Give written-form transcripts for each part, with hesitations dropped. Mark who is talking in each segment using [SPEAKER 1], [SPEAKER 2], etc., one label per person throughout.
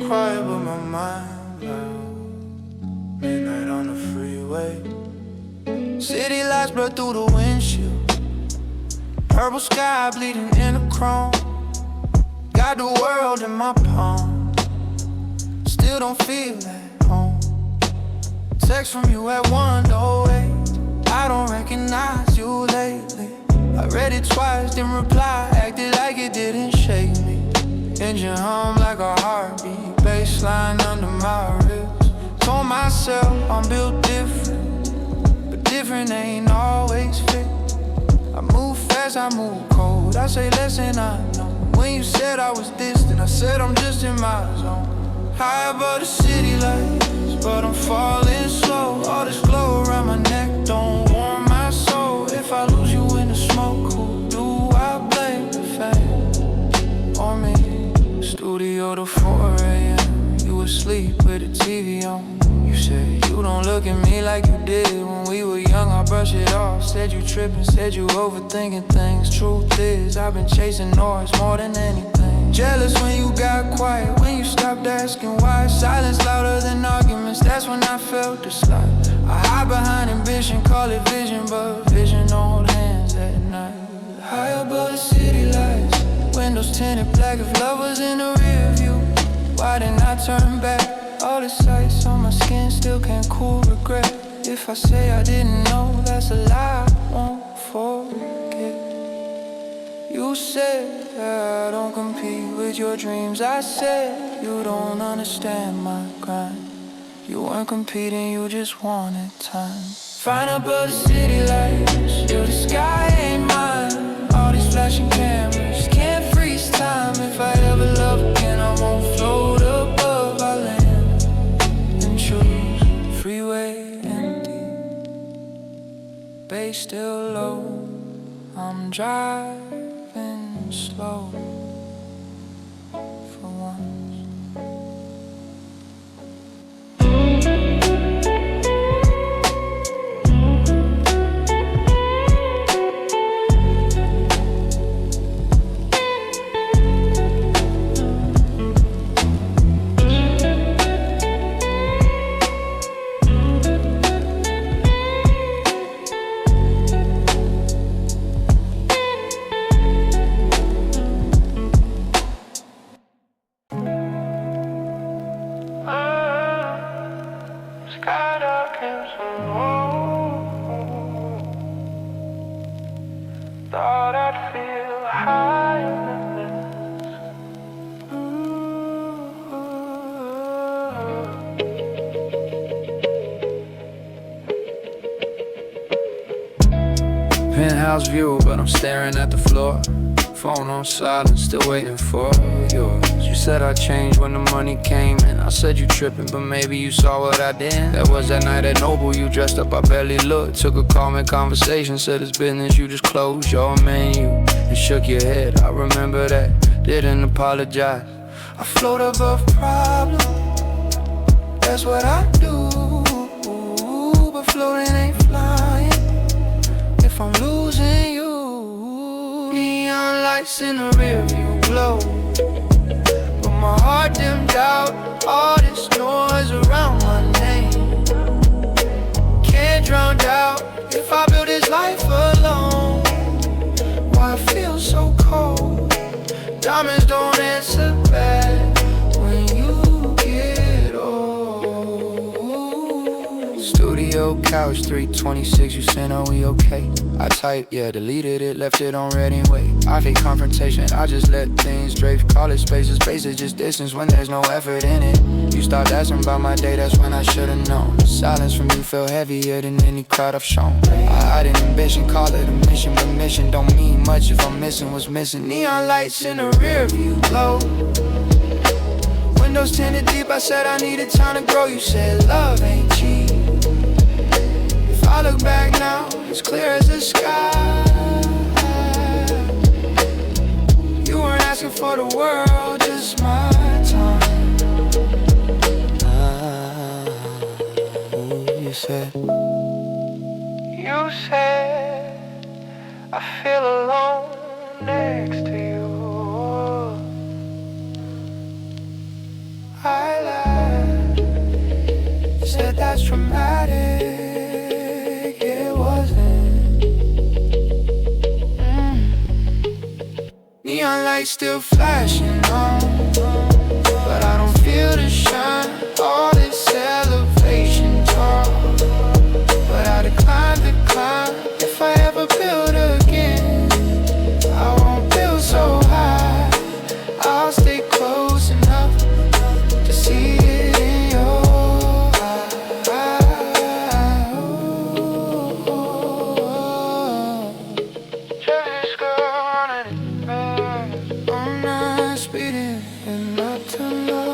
[SPEAKER 1] quiet but my mind loud. Midnight on the freeway. City lights blur through the windshield. Purple sky bleeding in the chrome. Got the world in my palm. Still don't feel at home. Text from you at 1:08. I don't recognize you lately. I read it twice, didn't reply. Acted like it didn't shake me. Engine hum like a heartbeat. Baseline under my ribs. Told myself I'm built different, but different ain't always fit. I move fast, I move cold. I say less than I know. When you said I was distant, I said I'm just in my zone. High above the city lights, but I'm falling slow. All this glow around my neck don't warm my soul. If I lose you in the smoke, who do I blame? The fame or me? Studio to 4 a.m. You asleep with the TV on. You said you don't look at me like you did when we were young. I brush it off. Said you tripping, said you overthinking things. Truth is, I've been chasing noise more than anything. Jealous when you got quiet, when you stopped asking why. Silence louder than arguments, that's when I felt the slide. I hide behind ambition, call it vision, but vision don't hold hands at night. High above the city lights, windows tinted black. If love was in the rear view, why didn't I turn back? All the sights on my skin still can't cool regret. If I say I didn't know, that's a lie, I won't forget. You said I don't compete with your dreams. I said you don't understand my grind. You weren't competing, you just wanted time. Fine above the city lights, yo, the sky ain't mine. All these flashing cameras can't freeze time. If I ever love again, I won't float above. I land and choose freeway empty, bass still low. I'm driving slow for once. Thought I'd feel higher than this. Penthouse view, but I'm staring at the floor. Phone on silent, still waiting for yours. You said I changed when the money came, and I said you tripping, but maybe you saw what I did. That was that night at Noble, you dressed up, I barely looked. Took a calming conversation, said it's business, you just closed your menu and shook your head. I remember that, didn't apologize. I float above problems, that's what I do. But floating ain't flying if I'm losing you. Neon lights in the rear view glow, but my heart dimmed out. All this noise around my name can't drown out. If I build this life alone, why I feel so cold? Diamonds don't answer back when you get old. Studio couch 326, you sent, are we okay? I typed, yeah, deleted it, left it on red and wait. I hate confrontation, I just let things drape. Call it spaces, space is just distance when there's no effort in it. You stopped asking about my day, that's when I should've known. Silence from you felt heavier than any crowd I've shown. I hide an ambition, call it a mission, but mission don't mean much if I'm missing what's missing. Neon lights in the rear view glow, windows tinted deep, I said I needed time to grow. You said love ain't cheap. If I look back now, it's clear as the sky. You weren't asking for the world, just my time. You said I feel alone next to you. I lights still flashing on, but I don't feel the shine. All this celebration talk, but I decline. If I ever build again, I won't build so high. I'll stay close enough to see it in your eyes. Just go running fast, I'm not speeding and not to love.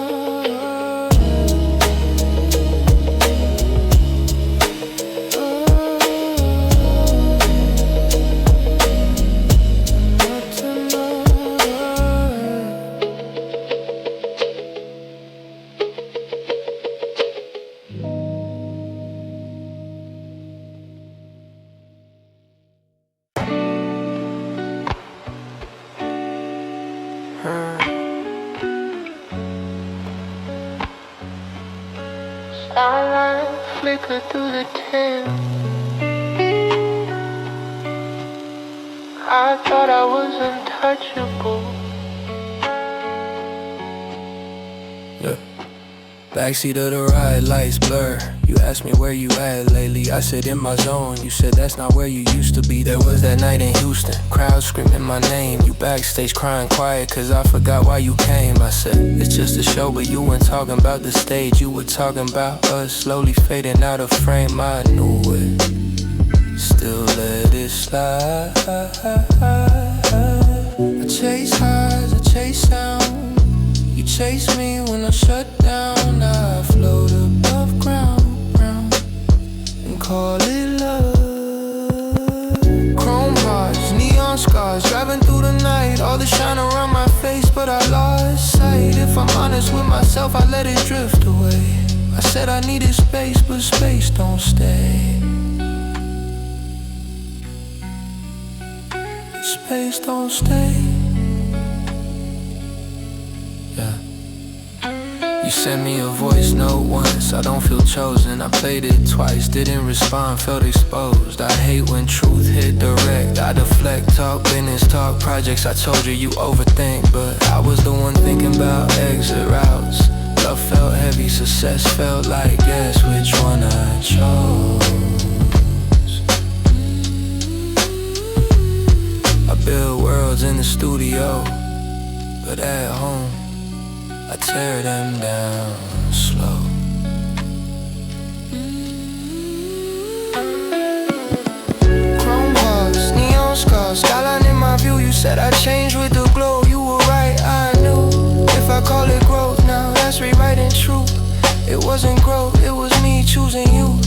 [SPEAKER 1] Starlight flicker through the tent. I thought I was untouchable. Yeah. Backseat of the ride, lights blur. You asked me where you at lately, I said in my zone. You said that's not where you used to be. There was that night in Houston, crowd screaming my name. You backstage crying quiet cause I forgot why you came. I said, it's just a show, but you weren't talking about the stage. You were talking about us slowly fading out of frame. I knew it, still let it slide. I chase highs, I chase sound. You chase me when I shut down. I float above ground and call it love. Chrome hearts, neon scars, driving through the night. All the shine around my face, but I lost sight. If I'm honest with myself, I let it drift away. I said I needed space, but space don't stay. Space don't stay. Yeah. You sent me a voice note once, I don't feel chosen. I played it twice, didn't respond, felt exposed. I hate when truth hit direct. I deflect, talk business, talk projects. I told you you overthink, but I was the one thinking about exit routes. Love felt heavy, success felt like guess which one I chose. I build worlds in the studio, but at home I tear them down slow. Chrome hearts, neon scars, skyline in my view. You said I changed with the glow. You were right, I knew. If I call it growth, now that's rewriting truth. It wasn't growth, it was me choosing you.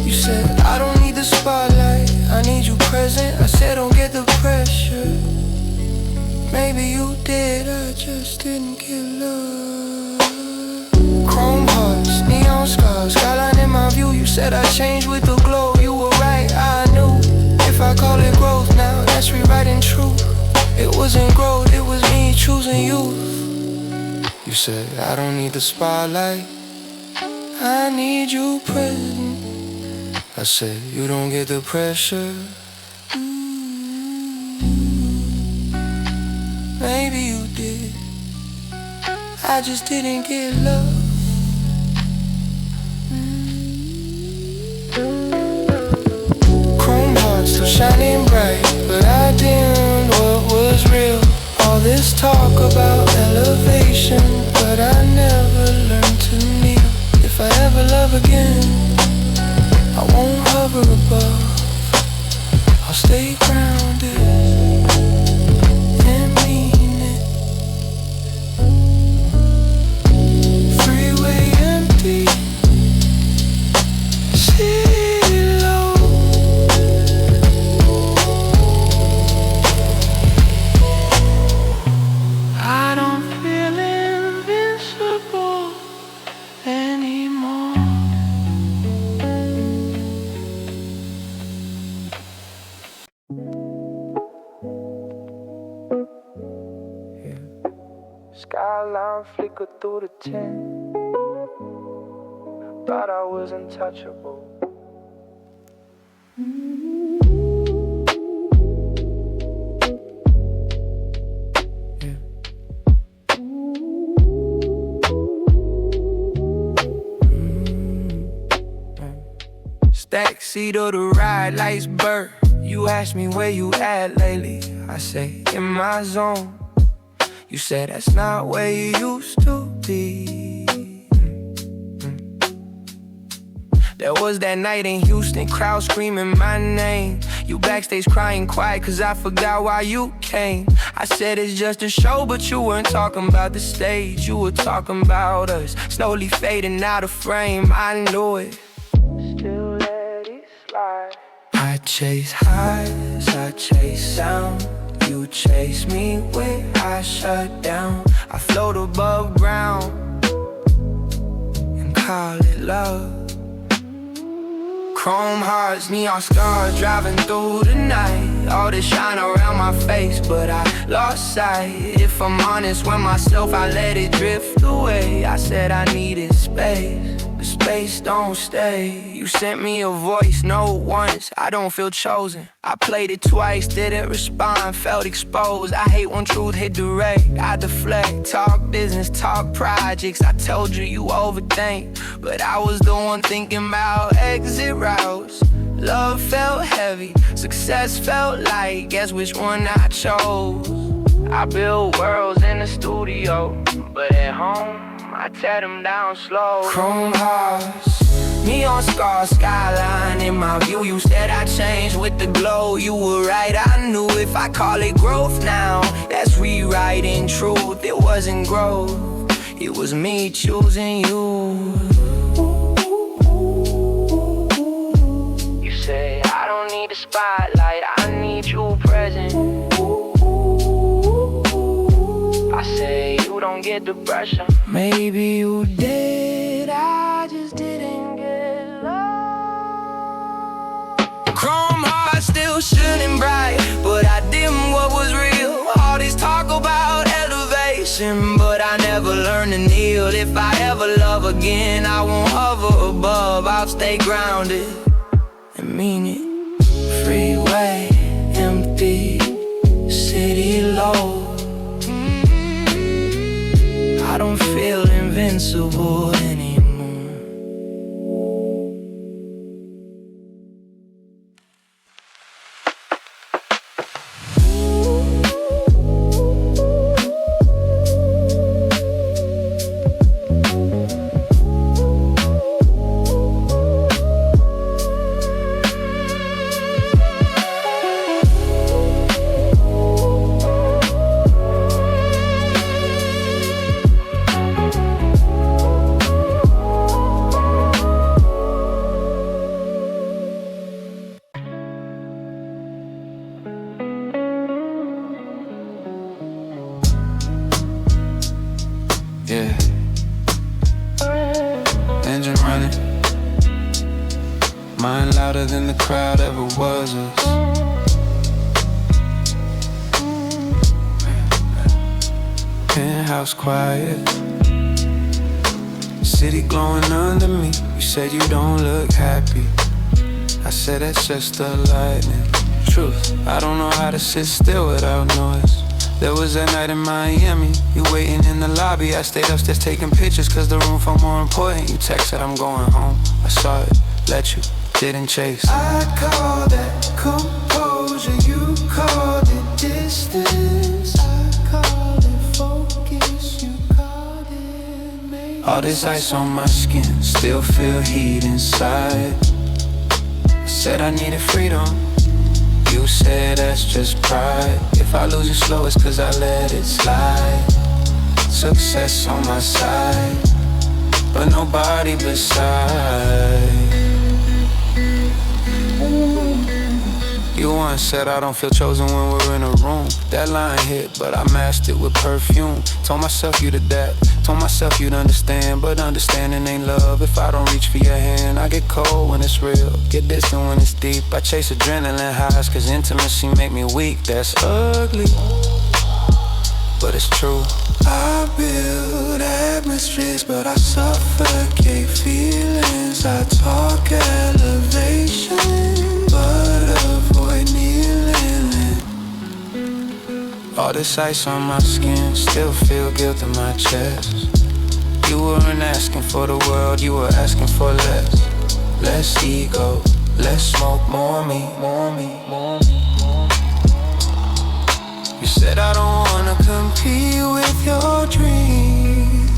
[SPEAKER 1] You said I don't need the spotlight, I need you present. I said don't get the pressure. Maybe you did, I just didn't get love. Chrome hearts, neon scars, skyline in my view. You said I changed with the glow. You were right, I knew. If I call it growth, now that's rewriting truth. It wasn't growth, it was me choosing you. You said I don't need the spotlight, I need you present. I said you don't get the pressure. Maybe you did, I just didn't get love. Chrome hearts still shining bright, but I dimmed what was real. All this talk about elevation, but I never learned to kneel. If I ever love again, I won't hover above, I'll stay grounded and mean it. Freeway empty, city low. I don't feel invincible anymore. Skyline flicker through the tent. Thought I was untouchable. Yeah. backseat of the ride, lights blur. You asked me where you at lately. I say, in my zone. You said that's not where you used to be. There was that night in Houston, crowd screaming my name. You backstage crying quiet cause I forgot why you came. I said it's just a show, but you weren't talking about the stage. You were talking about us, slowly fading out of frame. I knew it. Still let it slide. I chase highs, I chase sound. You chase me when I shut down. I float above ground and call it love. Chrome hearts, neon scars, driving through the night. All this shine around my face, but I lost sight. If I'm honest with myself, I let it drift away. I said I needed space, but space don't stay. You sent me a voice note once, I don't feel chosen. I played it twice, didn't respond, felt exposed. I hate when truth hit direct, I deflect. Talk business, talk projects, I told you you overthink, but I was the one thinking about exit routes. Love felt heavy, success felt light. Guess which one I chose? I build worlds in the studio, but at home I tear them down slow. Chrome hearts, neon scars, skyline in my view. You said I changed with the glow. You were right, I knew if I call it growth now, that's rewriting truth. It wasn't growth, it was me choosing you. You say I don't need the spotlight, I need you present. I say you don't get the pressure. Maybe you did, I just didn't get love. Chrome heart still shining bright, but I dimmed what was real. All this talk about elevation, but I never learned to kneel. If I ever love again, I won't hover above. I'll stay grounded and mean it. Freeway empty, city low. I don't feel invincible anymore. Yeah. Engine running. Mind louder than the crowd ever was us. Penthouse quiet. City glowing under me. You said you don't look happy. I said that's just the lightning. Truth, I don't know how to sit still without noise. There was that night in Miami, you waiting in the lobby. I stayed upstairs taking pictures cause the room felt more important. You texted I'm going home, I saw it, let you, didn't chase. I call that composure, you called it distance. I called it focus, you called it maybe. All this ice on my skin, still feel heat inside. I said I needed freedom. You said that's just pride. If I lose you slow, it's cause I let it slide. Success on my side, but nobody beside. You once said I don't feel chosen when we're in a room. That line hit, but I masked it with perfume. Told myself you'd adapt, told myself you'd understand. But understanding ain't love if I don't reach for your hand. I get cold when it's real, get distant when it's deep. I chase adrenaline highs cause intimacy make me weak. That's ugly, but it's true. I build atmospheres, but I suffocate feelings. I talk elevation, but avoid kneeling. All this ice on my skin, still feel guilt in my chest. You weren't asking for the world, you were asking for less. Less ego, Let's smoke more meat, more meat, more meat. You said I don't wanna compete with your dreams.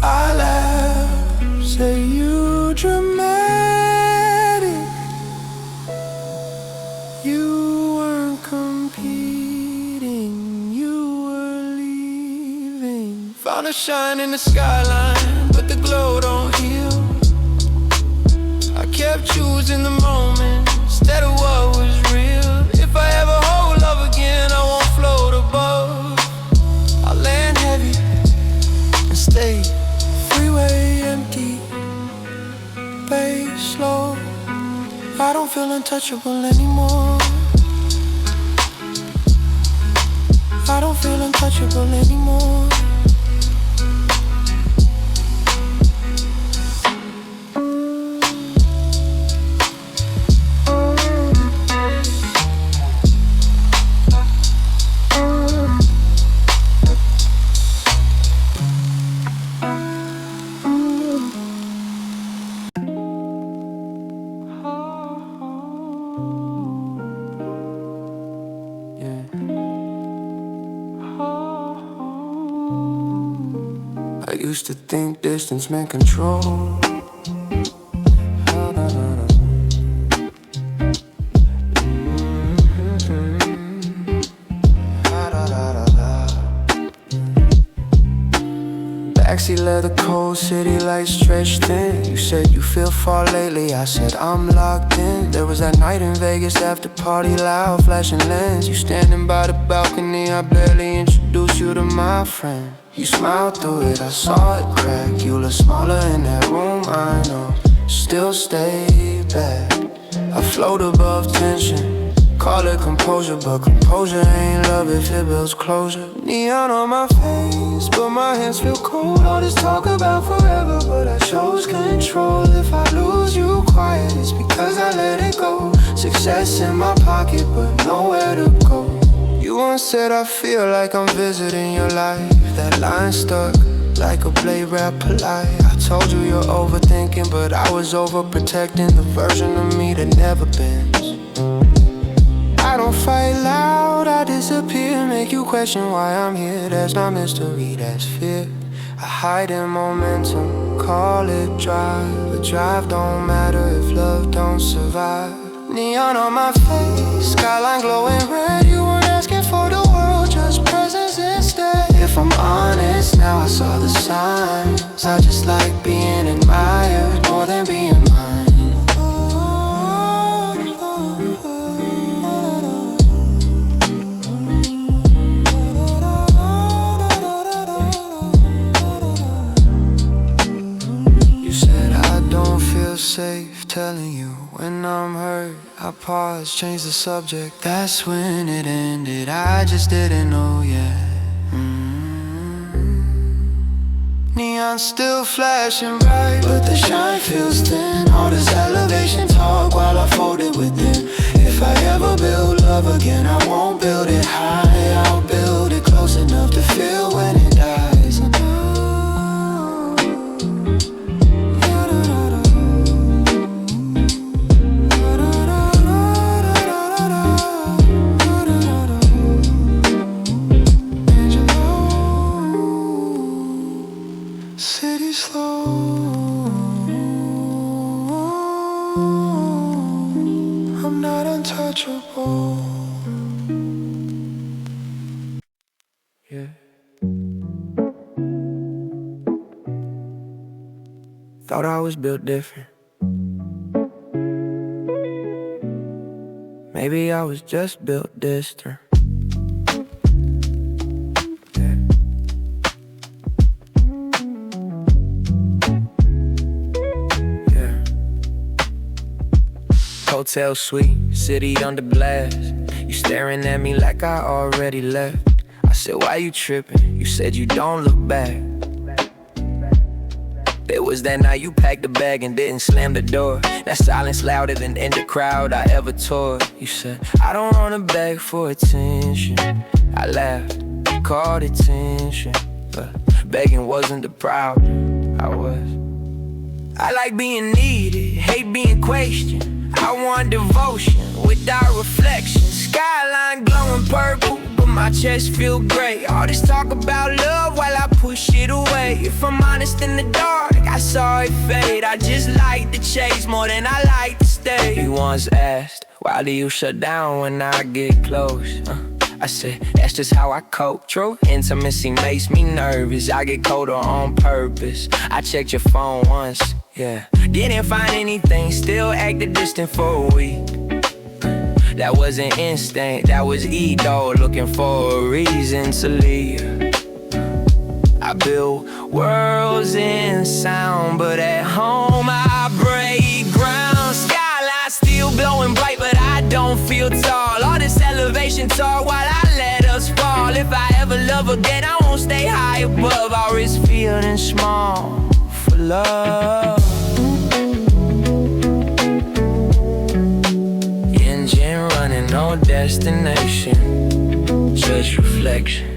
[SPEAKER 1] I laugh, say you dramatic. You weren't competing, you were leaving. Found a shine in the skyline, but the glow don't heal. I kept choosing the moment instead of what was real. If I ever hold love again, I won't float above. I'll land heavy and stay. Freeway empty, bass slow. I don't feel untouchable anymore. I don't feel untouchable anymore. I used to think distance meant control. Backseat leather, cold city lights stretched thin. You said you feel far lately, I said I'm locked in. There was that night in Vegas after party, loud flashing lens. You standing by the balcony, I barely introduced you to my friend. You smiled through it, I saw it crack. You look smaller in that room, I know. Still stay back. I float above tension. Call it composure, but composure ain't love if it builds closure. Neon on my face, but my hands feel cold. All this talk about forever, but I chose control. If I lose you quiet, it's because I let it go. Success in my pocket, but nowhere to go. You once said I feel like I'm visiting your life. That line stuck like a blade wrapped polite. I told you you're overthinking, but I was overprotecting the version of me that never bends. I don't fight loud, I disappear. Make you question why I'm here. That's not mystery, that's fear. I hide in momentum, call it drive. But drive don't matter if love don't survive. Neon on my face, skyline glowing red. You weren't asking for the world, just presence instead. If I'm honest, now I saw the signs. I just like being admired more than being mine. You said I don't feel safe telling you when I'm hurt. I pause, change the subject. That's when it ended. I just didn't know yet. Neon still flashing bright, but the shine feels thin. All this elevation talk while I fold it within. If I ever build love again, I won't build it high. I'll build it close enough to feel when it dies. City slow, I'm not untouchable. Yeah. Thought I was built different. Maybe I was just built distant. Hotel suite, city under blast. You staring at me like I already left. I said, why you tripping? You said you don't look back. It was that night you packed the bag and didn't slam the door. That silence louder than any crowd I ever toured. You said, I don't wanna beg for attention. I laughed, called attention, but begging wasn't the problem. I like being needed, hate being questioned. I want devotion without reflection. Skyline glowing purple, but my chest feel gray. All this talk about love while I push it away. If I'm honest in the dark, I saw it fade. I just like the chase more than I like to stay. He once asked, why do you shut down when I get close? I said, that's just how I cope. True intimacy makes me nervous. I get colder on purpose. I checked your phone once, yeah. Didn't find anything, still acted distant for a week. That wasn't instinct, that was ego, looking for a reason to leave. I build worlds in sound, but at home I break ground. Skyline still blowing bright, but I don't feel tall. All this elevation talk while I let us fall. If I ever love again, I won't stay high above. I'll risk feeling small for love. Engine running, no destination, just reflection.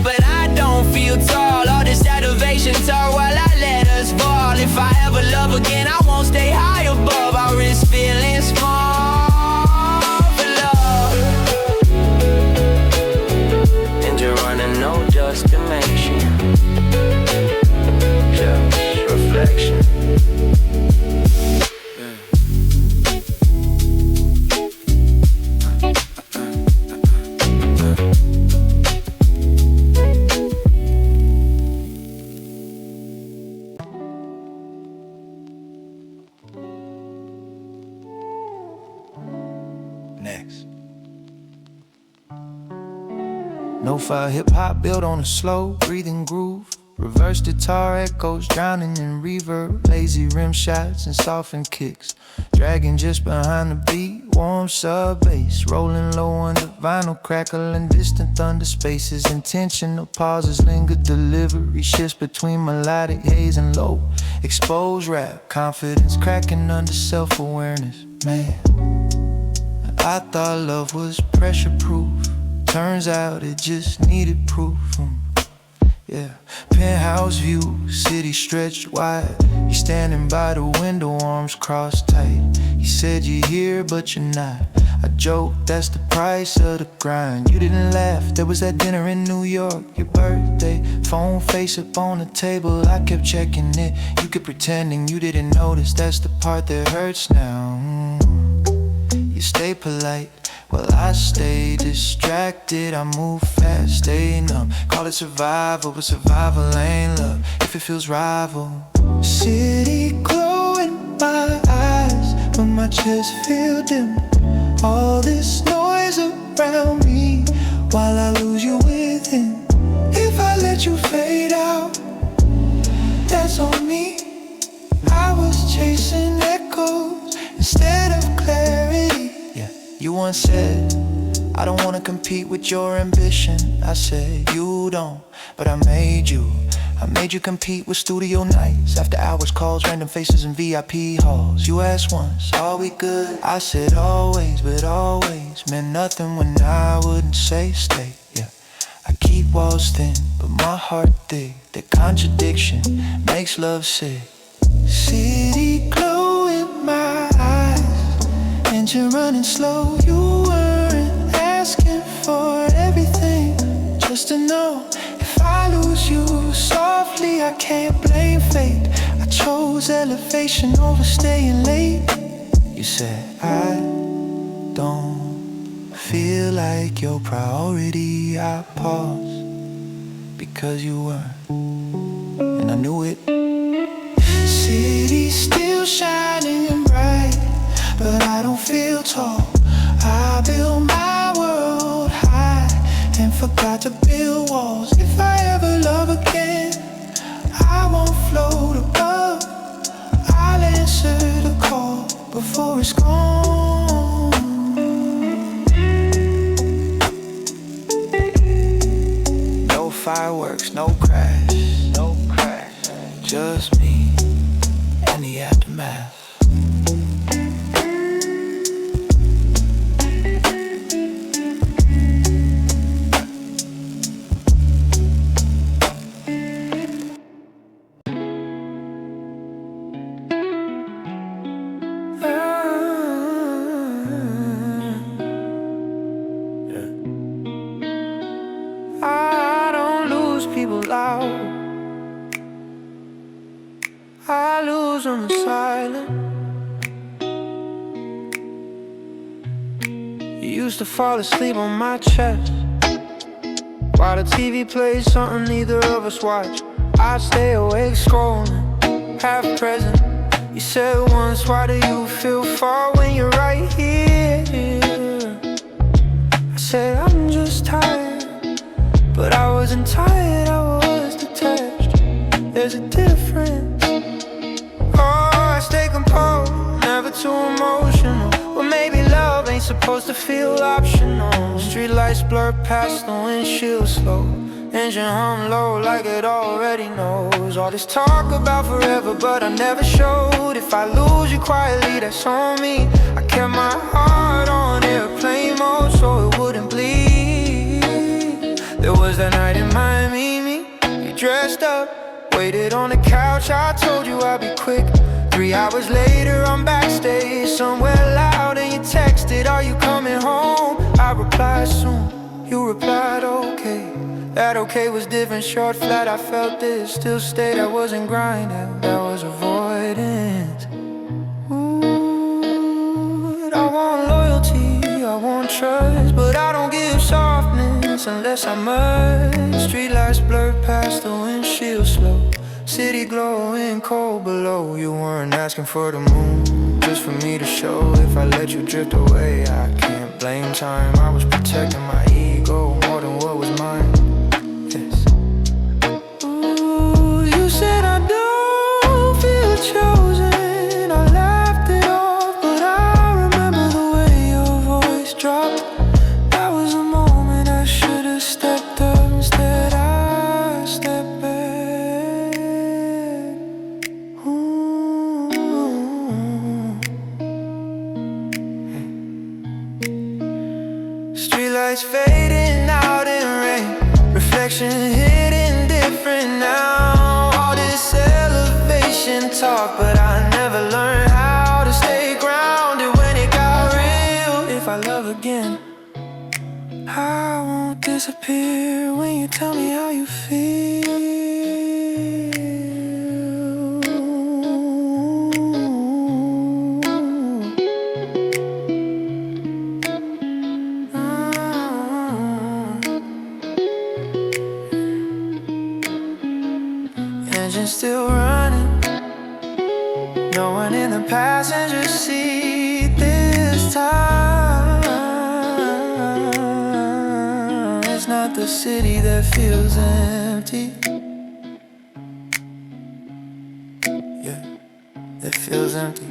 [SPEAKER 1] But I don't feel tall. All this elevation talk while I let us fall. If I ever love again, I won't stay high above. I'll risk feeling small for love. Engine running, no destination, just reflection.
[SPEAKER 2] Next. LoFi hip-hop built on a slow breathing groove. Reverse guitar echoes drowning in reverb. Lazy rim shots and softened kicks, dragging just behind the beat. Warm sub bass rolling low under vinyl, crackling distant thunder spaces. Intentional pauses linger, delivery shifts between melodic haze and low exposed rap. Confidence cracking under self-awareness. Man, I thought love was pressure proof. Turns out it just needed proof. Yeah, penthouse view, city stretched wide. You standing by the window, arms crossed tight. He said you're here but you're not. I joked, that's the price of the grind. You didn't laugh, there was that dinner in New York, your birthday. Phone face up on the table, I kept checking it. You kept pretending you didn't notice, that's the part that hurts now. You stay polite, while I stay distracted. I move fast, stay numb. Call it survival, but survival ain't love if it feels rival. City glow in my eyes, but my chest feel dim. All this noise around me, while I lose you within. If I let you fade out, that's on me. I was chasing echoes instead of clarity. You once said, I don't wanna compete with your ambition. I said, you don't, but I made you. I made you compete with studio nights, after hours calls, random faces in VIP halls. You asked once, are we good? I said always, but always meant nothing when I wouldn't say stay. Yeah, I keep walls thin, but my heart thick. The contradiction makes love sick. City glow in my eyes, engine running slow. You weren't asking for everything, just to know if I lose you softly, I can't blame fate. I chose elevation over staying late. You said I don't feel like your priority. I paused because you weren't, and I knew it. City still shining bright, but I don't feel tall. I built my world high and forgot to build walls. If I ever love again, I won't float above. I'll answer the call before it's gone. just me and the aftermath. I don't lose people loud, I lose them silent. You used to fall asleep on my chest while the TV plays something neither of us watch. I'd stay awake scrolling, half present. You said once, why do you feel far when you're right here? I said, I'm just tired. But I wasn't tired, I was detached. There's a difference. Oh, I stay composed, never too emotional. Well, maybe love ain't supposed to feel optional. Streetlights blur past the windshield slow. Engine hum low like it already knows. All this talk about forever, but I never showed. If I lose you quietly, that's on me. I kept my heart on airplane mode so it wouldn't bleed. There was that night in Miami, you dressed up, waited on the couch, I told you I'd be quick. 3 hours later, I'm backstage somewhere loud, and you texted, are you coming home? I replied soon, you replied okay. That okay was different, short, flat, I felt this. Still stayed, I wasn't grinding, that was avoidance. Ooh, I want loyalty, I want trust, but I don't give softness unless I must. Streetlights blur past the windshield slow. City glowing cold below. You weren't asking for the moon, just for me to show. If I let you drift away, I can't blame time. I was protecting my ego more than what was mine. Yes. Ooh, you said I don't feel chosen. I laughed it off, but I remember the way your voice dropped. That was a moment I should have stepped up. Instead I stepped back. Streetlights fading out in rain, reflection hitting different now. All this elevation talk, but I never learned how to stay grounded when it got real. If I love again, I won't disappear when you tell me how you feel. Engine still running, no one in the passenger seat this time. It's not the city that feels empty. Yeah, it feels empty.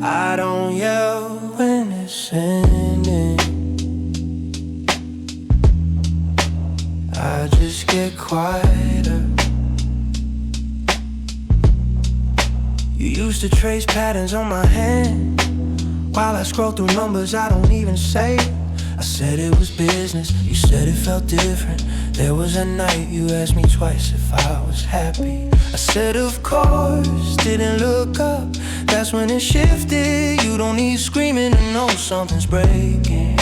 [SPEAKER 2] I don't yell when it's ending, I just get quieter. You used to trace patterns on my hand while I scroll through numbers I don't even say. I said it was business, you said it felt different. There was a night you asked me twice if I was happy. I said of course, didn't look up. That's when it shifted. You don't need screaming to know something's breaking.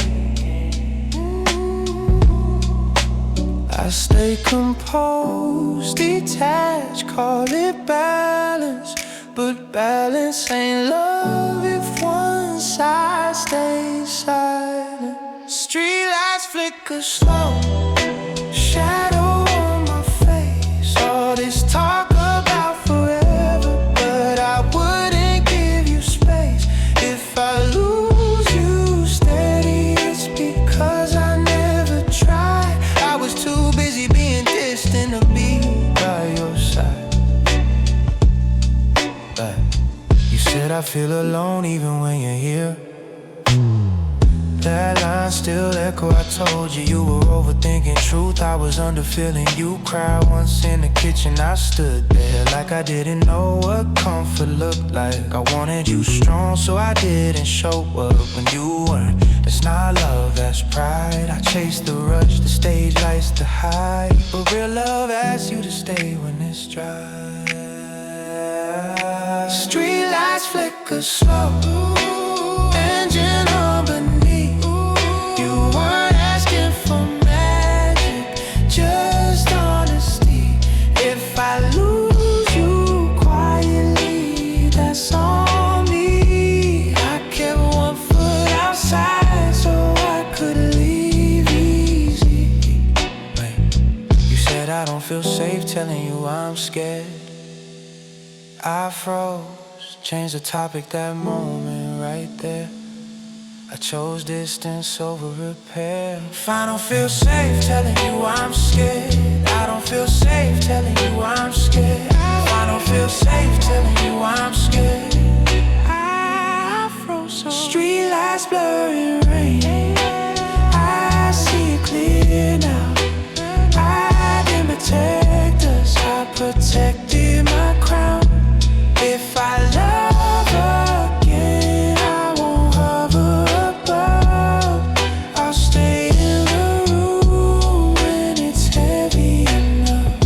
[SPEAKER 2] I stay composed, detached, call it balance. But balance ain't love if one side stays silent. Streetlights flicker slow, shadow on my face. All this talk about forever, but I wouldn't give you space. If I lose you steady, it's because I never tried. I was too busy being distant to be by your side. But said I feel alone even when you're here. That line still echo, I told you you were overthinking truth. I was underfeeling you cried once in the kitchen. I stood there like I didn't know what comfort looked like. I wanted you strong, so I didn't show up when you weren't. That's not love, that's pride. I chased the rush, the stage lights to hide, but real love asks you to stay when it's dry. Street lights flicker slow, engine on beneath. You weren't asking for magic, just honesty. If I lose you quietly, that's on me. I kept one foot outside so I could leave easy. Wait, you said I don't feel safe telling you I'm scared. I froze, changed the topic that moment right there. I chose distance over repair. If I don't feel safe telling you I'm scared, I don't feel safe telling you I'm scared. If I don't feel safe telling you I'm scared, I froze so. Street lights blurring rain, I see it clear now. I didn't protect us, I protected my crown. If I love again, I won't hover above. I'll stay in the room when it's heavy enough.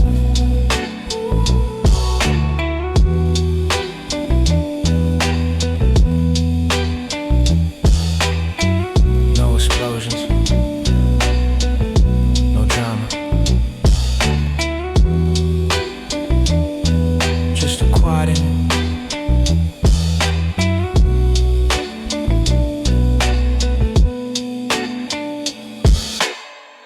[SPEAKER 2] No explosions, no drama, just a quiet